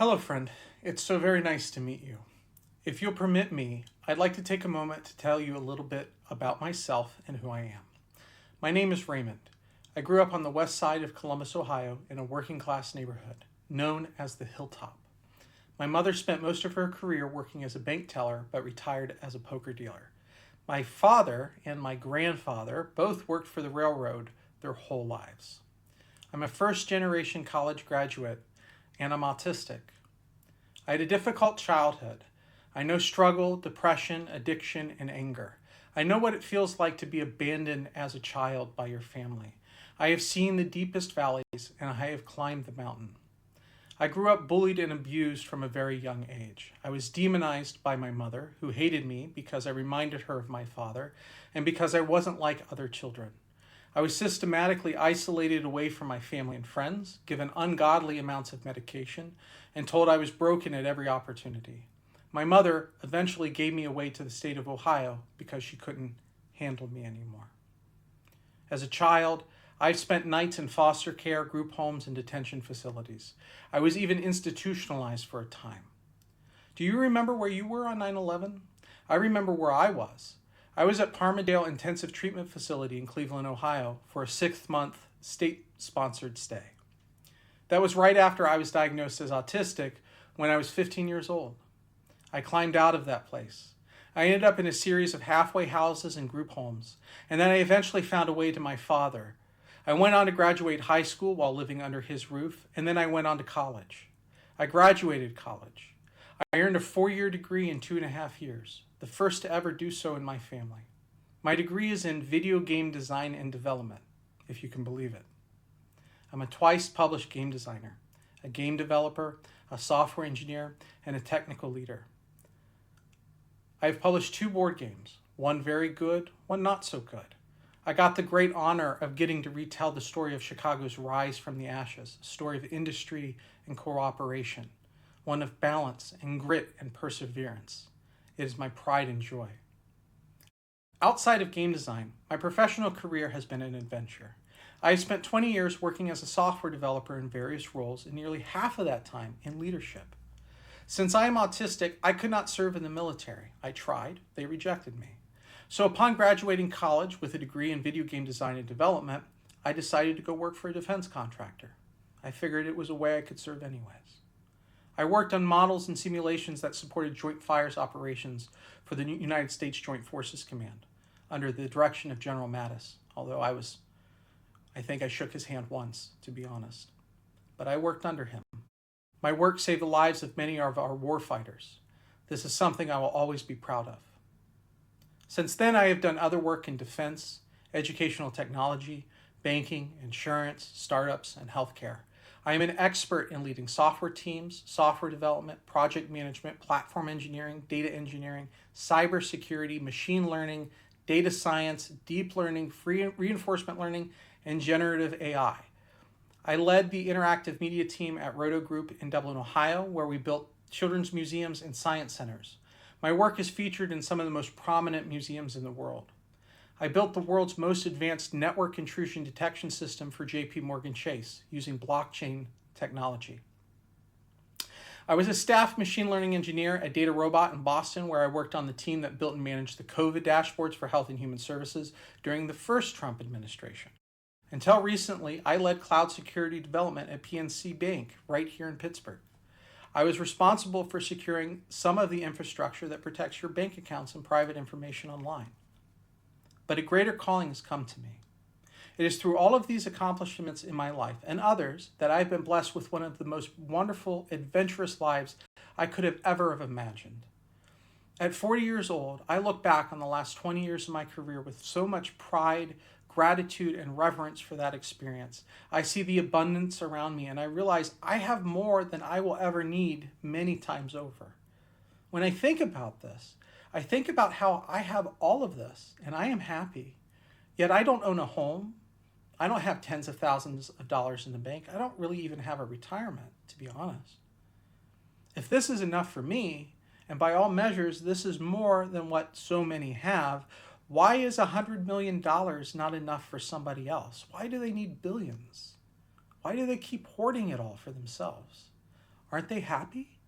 Hello, friend. It's so very nice to meet you. If you'll permit me, I'd like to take a moment to tell you a little bit about myself and who I am. My name is Raymond. I grew up on the west side of Columbus, Ohio, in a working class neighborhood known as the Hilltop. My mother spent most of her career working as a bank teller but retired as a poker dealer. My father and my grandfather both worked for the railroad their whole lives. I'm a first-generation college graduate and I'm autistic. I had a difficult childhood. I know struggle, depression, addiction, and anger. I know what it feels like to be abandoned as a child by your family. I have seen the deepest valleys and I have climbed the mountain. I grew up bullied and abused from a very young age. I was demonized by my mother, who hated me because I reminded her of my father and because I wasn't like other children. I was systematically isolated away from my family and friends, given ungodly amounts of medication, and told I was broken at every opportunity. My mother eventually gave me away to the state of Ohio because she couldn't handle me anymore. As a child, I spent nights in foster care, group homes, and detention facilities. I was even institutionalized for a time. Do you remember where you were on 9/11? I remember where I was. I was at Palmerdale Intensive Treatment Facility in Cleveland, Ohio for a 6-month state-sponsored stay. That was right after I was diagnosed as autistic when I was 15 years old. I climbed out of that place. I ended up in a series of halfway houses and group homes, and then I eventually found a way to my father. I went on to graduate high school while living under his roof, and then I went on to college. I graduated college. I earned a 4-year degree in 2.5 years, the first to ever do so in my family. My degree is in video game design and development, if you can believe it. I'm a twice published game designer, a game developer, a software engineer, and a technical leader. I have published 2 board games, one very good, one not so good. I got the great honor of getting to retell the story of Chicago's rise from the ashes, a story of industry and cooperation, one of balance and grit and perseverance. It is my pride and joy. Outside of game design, my professional career has been an adventure. I have spent 20 years working as a software developer in various roles, and nearly half of that time in leadership. Since I am autistic, I could not serve in the military. I tried, they rejected me. So upon graduating college with a degree in video game design and development, I decided to go work for a defense contractor. I figured it was a way I could serve anyways. I worked on models and simulations that supported joint fires operations for the United States Joint Forces Command under the direction of General Mattis, although I think I shook his hand once, to be honest. But I worked under him. My work saved the lives of many of our warfighters. This is something I will always be proud of. Since then, I have done other work in defense, educational technology, banking, insurance, startups, and healthcare. I am an expert in leading software teams, software development, project management, platform engineering, data engineering, cybersecurity, machine learning, data science, deep learning, reinforcement learning, and generative AI. I led the interactive media team at Roto Group in Dublin, Ohio, where we built children's museums and science centers. My work is featured in some of the most prominent museums in the world. I built the world's most advanced network intrusion detection system for JP Morgan Chase using blockchain technology. I was a staff machine learning engineer at Data Robot in Boston, where I worked on the team that built and managed the COVID dashboards for Health and Human Services during the first Trump administration. Until recently, I led cloud security development at PNC Bank right here in Pittsburgh. I was responsible for securing some of the infrastructure that protects your bank accounts and private information online. But a greater calling has come to me. It is through all of these accomplishments in my life and others that I've been blessed with one of the most wonderful, adventurous lives I could have ever have imagined. At 40 years old, I look back on the last 20 years of my career with so much pride, gratitude, and reverence for that experience. I see the abundance around me, and I realize I have more than I will ever need many times over. When I think about this, I think about how I have all of this, and I am happy. Yet I don't own a home. I don't have tens of thousands of dollars in the bank. I don't really even have a retirement, to be honest. If this is enough for me, and by all measures, this is more than what so many have, why is $100 million not enough for somebody else? Why do they need billions? Why do they keep hoarding it all for themselves? Aren't they happy?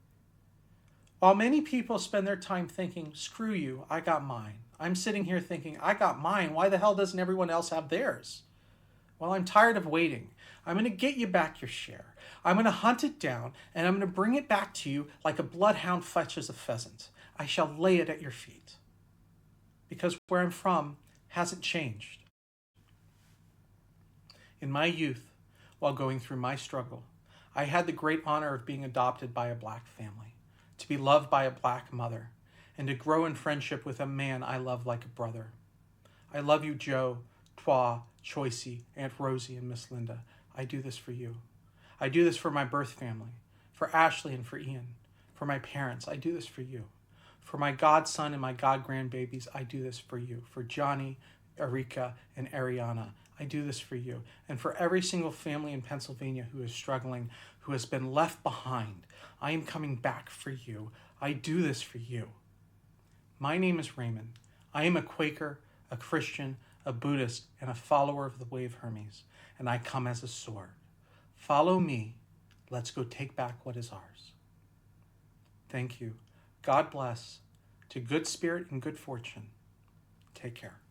While many people spend their time thinking, screw you, I got mine, I'm sitting here thinking, I got mine, why the hell doesn't everyone else have theirs? Well, I'm tired of waiting. I'm going to get you back your share. I'm going to hunt it down, and I'm going to bring it back to you like a bloodhound fetches a pheasant. I shall lay it at your feet. Because where I'm from hasn't changed. In my youth, while going through my struggle, I had the great honor of being adopted by a black family, to be loved by a black mother, and to grow in friendship with a man I love like a brother. I love you, Joe, Twa, Choicey, Aunt Rosie, and Miss Linda. I do this for you. I do this for my birth family, for Ashley and for Ian, for my parents. I do this for you. For my godson and my god-grandbabies, I do this for you. For Johnny, Erika, and Ariana, I do this for you. And for every single family in Pennsylvania who is struggling, who has been left behind, I am coming back for you. I do this for you. My name is Raymond. I am a Quaker, a Christian, a Buddhist, and a follower of the way of Hermes, and I come as a sword. Follow me. Let's go take back what is ours. Thank you. God bless. To good spirit and good fortune. Take care.